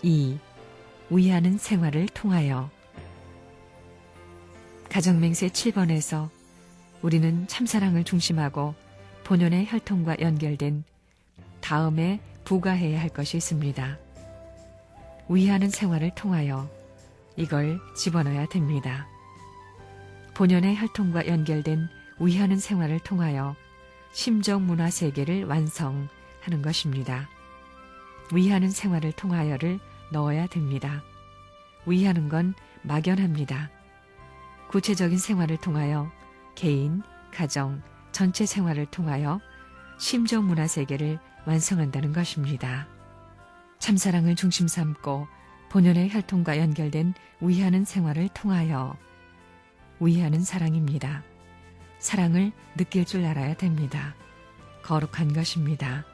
2. 위하는 생활을 통하여. 가정맹세 7번에서 우리는 참사랑을 중심하고 본연의 혈통과 연결된 다음에 부과해야 할 것이 있습니다. 위하는 생활을 통하여 이걸 집어넣어야 됩니다. 본연의 혈통과 연결된 위하는 생활을 통하여 심정 문화 세계를 완성하는 것입니다. 위하는 생활을 통하여를 넣어야 됩니다. 위하는 건 막연합니다. 구체적인 생활을 통하여 개인, 가정, 전체 생활을 통하여 심정 문화 세계를 완성한다는 것입니다. 참사랑을 중심 삼고 본연의 혈통과 연결된 위하는 생활을 통하여. 위하는 사랑입니다. 사랑을 느낄 줄 알아야 됩니다. 거룩한 것입니다.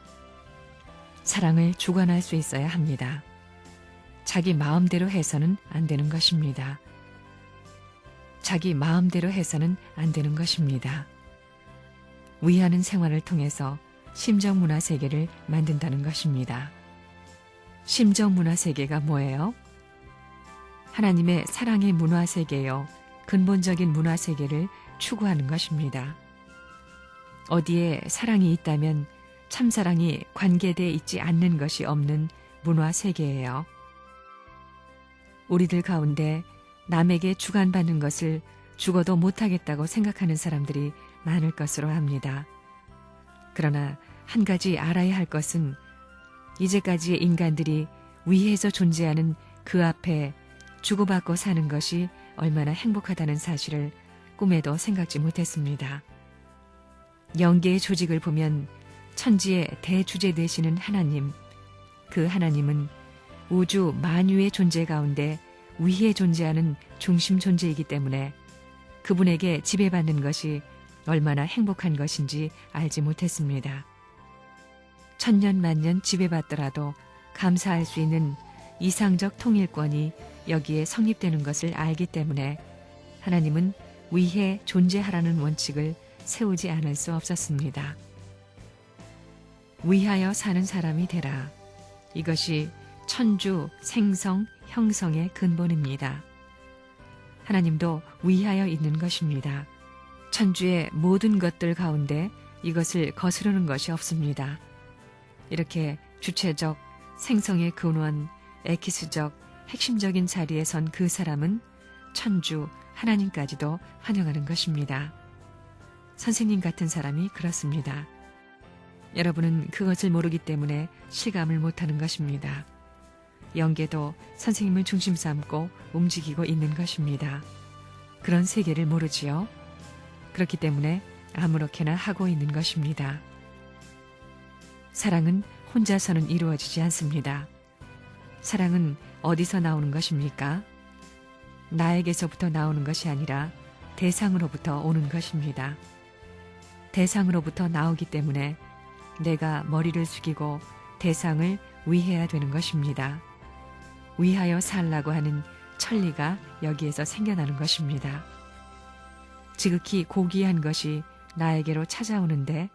사랑을 주관할 수 있어야 합니다. 자기 마음대로 해서는 안 되는 것입니다. 자기 마음대로 해서는 안 되는 것입니다. 위하는 생활을 통해서 심정 문화 세계를 만든다는 것입니다. 심정 문화 세계가 뭐예요? 하나님의 사랑의 문화 세계요. 근본적인 문화 세계를 추구하는 것입니다. 어디에 사랑이 있다면 참사랑이 관계되어 있지 않는 것이 없는 문화 세계예요. 우리들 가운데 남에게 주관받는 것을 죽어도 못하겠다고 생각하는 사람들이 많을 것으로 합니다. 그러나 한 가지 알아야 할 것은 이제까지의 인간들이 위에서 존재하는 그 앞에 주고받고 사는 것이 얼마나 행복하다는 사실을 꿈에도 생각지 못했습니다. 영계의 조직을 보면 천지의 대주제 되시는 하나님, 그 하나님은 우주 만유의 존재 가운데 위에 존재하는 중심 존재이기 때문에 그분에게 지배받는 것이 얼마나 행복한 것인지 알지 못했습니다. 천년 만년 지배받더라도 감사할 수 있는 이상적 통일권이 여기에 성립되는 것을 알기 때문에 하나님은 위에 존재하라는 원칙을 세우지 않을 수 없었습니다. 위하여 사는 사람이 되라. 이것이 천주, 생성, 형성의 근본입니다. 하나님도 위하여 있는 것입니다. 천주의 모든 것들 가운데 이것을 거스르는 것이 없습니다. 이렇게 주체적, 생성의 근원, 에키스적, 핵심적인 자리에 선 그 사람은 천주, 하나님까지도 환영하는 것입니다. 선생님 같은 사람이 그렇습니다. 여러분은 그것을 모르기 때문에 실감을 못하는 것입니다. 영계도 선생님을 중심 삼고 움직이고 있는 것입니다. 그런 세계를 모르지요. 그렇기 때문에 아무렇게나 하고 있는 것입니다. 사랑은 혼자서는 이루어지지 않습니다. 사랑은 어디서 나오는 것입니까? 나에게서부터 나오는 것이 아니라 대상으로부터 오는 것입니다. 대상으로부터 나오기 때문에 내가 머리를 숙이고 대상을 위해야 되는 것입니다. 위하여 살라고 하는 천리가 여기에서 생겨나는 것입니다. 지극히 고귀한 것이 나에게로 찾아오는데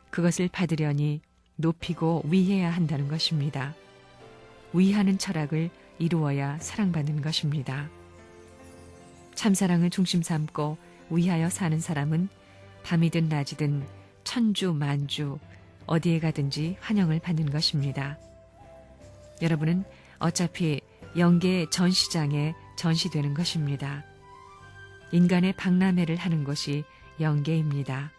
그것을 받으려니 높이고 위해야 한다는 것입니다. 위하는 철학을 이루어야 사랑받는 것입니다. 참사랑을 중심 삼고 위하여 사는 사람은 밤이든 낮이든 천주 만주 어디에 가든지 환영을 받는 것입니다. 여러분은 어차피 영계의 전시장에 전시되는 것입니다. 인간의 박람회를 하는 곳이 영계입니다.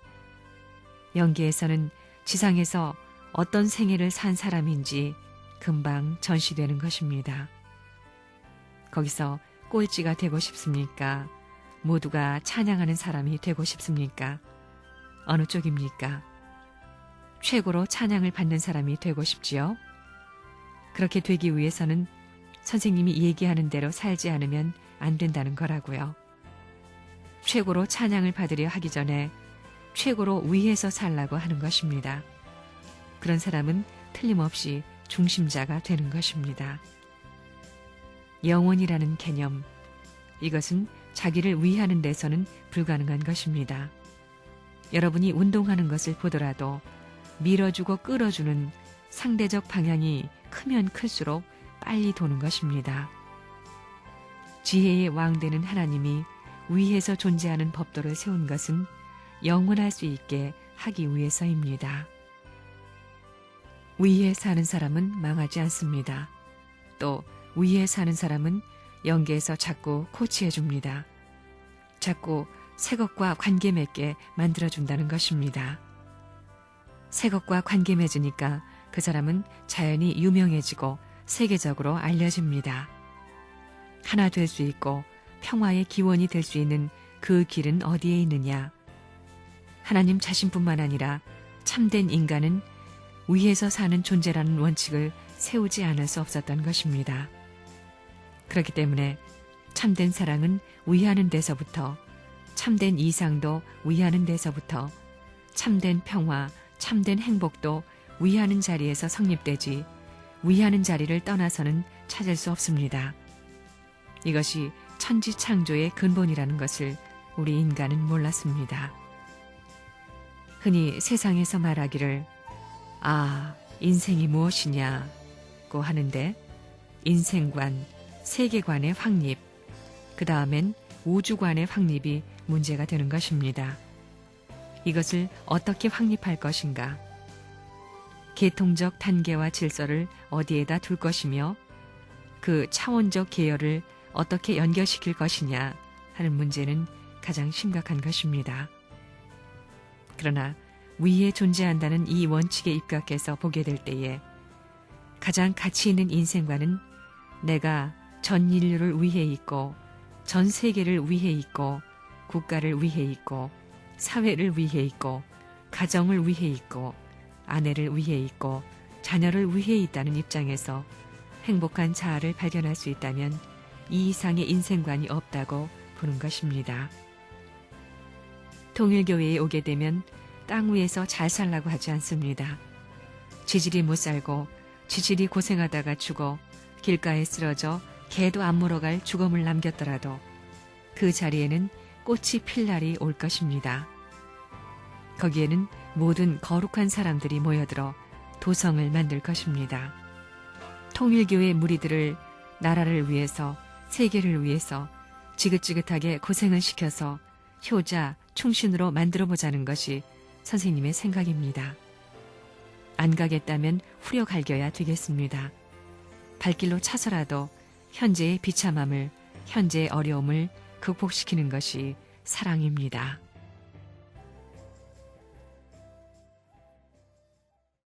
영계에서는 지상에서 어떤 생애를 산 사람인지 금방 전시되는 것입니다. 거기서 꼴찌가 되고 싶습니까? 모두가 찬양하는 사람이 되고 싶습니까? 어느 쪽입니까? 최고로 찬양을 받는 사람이 되고 싶지요? 그렇게 되기 위해서는 선생님이 얘기하는 대로 살지 않으면 안 된다는 거라고요. 최고로 찬양을 받으려 하기 전에 최고로 위에서 살라고 하는 것입니다. 그런 사람은 틀림없이 중심자가 되는 것입니다. 영혼이라는 개념, 이것은 자기를 위하는 데서는 불가능한 것입니다. 여러분이 운동하는 것을 보더라도 밀어주고 끌어주는 상대적 방향이 크면 클수록 빨리 도는 것입니다. 지혜의 왕되는 하나님이 위에서 존재하는 법도를 세운 것은 영원할 수 있게 하기 위해서입니다. 위에 사는 사람은 망하지 않습니다. 또 위에 사는 사람은 영계에서 자꾸 코치해 줍니다. 자꾸 새 것과 관계 맺게 만들어준다는 것입니다. 새 것과 관계 맺으니까 그 사람은 자연히 유명해지고 세계적으로 알려집니다. 하나 될 수 있고 평화의 기원이 될 수 있는 그 길은 어디에 있느냐? 하나님 자신뿐만 아니라 참된 인간은 위에서 사는 존재라는 원칙을 세우지 않을 수 없었던 것입니다. 그렇기 때문에 참된 사랑은 위하는 데서부터, 참된 이상도 위하는 데서부터, 참된 평화, 참된 행복도 위하는 자리에서 성립되지 위하는 자리를 떠나서는 찾을 수 없습니다. 이것이 천지창조의 근본이라는 것을 우리 인간은 몰랐습니다. 흔히 세상에서 말하기를 인생이 무엇이냐고 하는데 인생관, 세계관의 확립, 그 다음엔 우주관의 확립이 문제가 되는 것입니다. 이것을 어떻게 확립할 것인가? 계통적 단계와 질서를 어디에다 둘 것이며 그 차원적 계열을 어떻게 연결시킬 것이냐 하는 문제는 가장 심각한 것입니다. 그러나 위에 존재한다는 이 원칙에 입각해서 보게 될 때에 가장 가치 있는 인생관은 내가 전 인류를 위해 있고 전 세계를 위해 있고 국가를 위해 있고 사회를 위해 있고 가정을 위해 있고 아내를 위해 있고 자녀를 위해 있다는 입장에서 행복한 자아를 발견할 수 있다면 이 이상의 인생관이 없다고 보는 것입니다. 통일교회에 오게 되면 땅 위에서 잘 살라고 하지 않습니다. 지질이 못 살고 지질이 고생하다가 죽어 길가에 쓰러져 개도 안 물어갈 죽음을 남겼더라도 그 자리에는 꽃이 필 날이 올 것입니다. 거기에는 모든 거룩한 사람들이 모여들어 도성을 만들 것입니다. 통일교회 무리들을 나라를 위해서 세계를 위해서 지긋지긋하게 고생을 시켜서 효자, 충신으로 만들어보자는 것이 선생님의 생각입니다. 안 가겠다면 후려갈겨야 되겠습니다. 발길로 차서라도 현재의 비참함을, 현재의 어려움을 극복시키는 것이 사랑입니다.